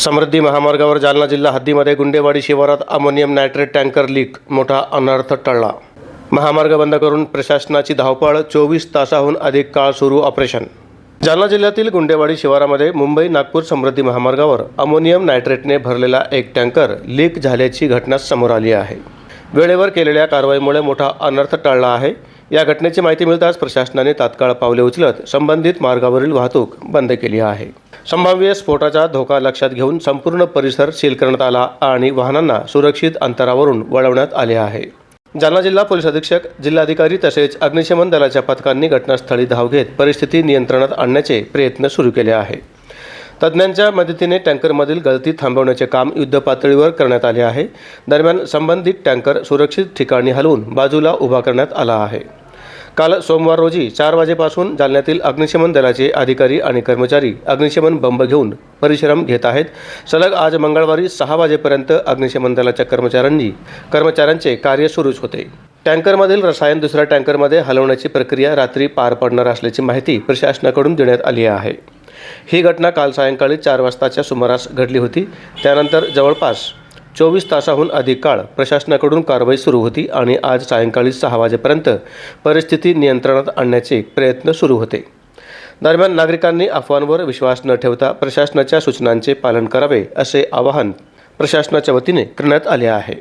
समृद्धी महामार्गावर जालना जिल्हा हद्दीमध्ये गुंडेवाडी शिवारात अमोनियम नायट्रेट टँकर लीक, मोठा अनर्थ टळला। महामार्ग बंद करून प्रशासनाची धावपळ, 24 तासाहून अधिक काळ सुरू ऑपरेशन। जालना जिल्ह्यातील गुंडेवाडी शिवारामध्ये मुंबई नागपूर समृद्धी महामार्गावर अमोनियम नायट्रेटने भरलेला एक टँकर लीक झाल्याची घटना समोर आली आहे। वेळेवर केलेल्या कारवाईमुळे मोठा अनर्थ टळला आहे। या घटनेची माहिती मिळताच प्रशासनाने तात्काळ पावले उचलत संबंधित मार्गावरील वाहतूक बंद केली आहे। संभाव्य स्फोटाचा धोका लक्षात घेऊन संपूर्ण परिसर सील करण्यात आला आणि वाहनांना सुरक्षित अंतरावरून वळवण्यात आले आहे। जालना जिल्हा पोलीस अधीक्षक, जिल्हाधिकारी तसेच अग्निशमन दलाच्या पथकांनी घटनास्थळी धाव घेत परिस्थिती नियंत्रणात आणण्याचे प्रयत्न सुरू केले आहे। तज्ज्ञांच्या मदतीने टँकरमधील गळती थांबवण्याचे काम युद्धपातळीवर करण्यात आले आहे। दरम्यान संबंधित टँकर सुरक्षित ठिकाणी हलवून बाजूला उभा करण्यात आला आहे। काल सोमवार रोजी 4 वाजेपासून जालन्यातील अग्निशमन दलाचे अधिकारी आणि कर्मचारी अग्निशमन बंब घेऊन परिश्रम घेत आहेत। सलग आज मंगळवारी 6 वाजेपर्यंत अग्निशमन दलाच्या कर्मचाऱ्यांचे कार्य सुरूच होते। टँकरमधील रसायन दुसऱ्या टँकरमध्ये हलवण्याची प्रक्रिया रात्री पार पडणार असल्याची माहिती प्रशासनाकडून देण्यात आली आहे। ही घटना काल सायंकाळी 4 वाजताच्या सुमारास घडली होती। त्यानंतर जवळपास 24 तासाहून अधिक काळ प्रशासनाकडून कारवाई सुरू होती आणि आज सायंकाळी 6 वाजेपर्यंत परिस्थिती नियंत्रणात आणण्याचे प्रयत्न सुरू होते। दरम्यान नागरिकांनी अफवांवर विश्वास न ठेवता प्रशासनाच्या सूचनांचे पालन करावे असे आवाहन प्रशासनाच्या वतीने करण्यात आले आहे।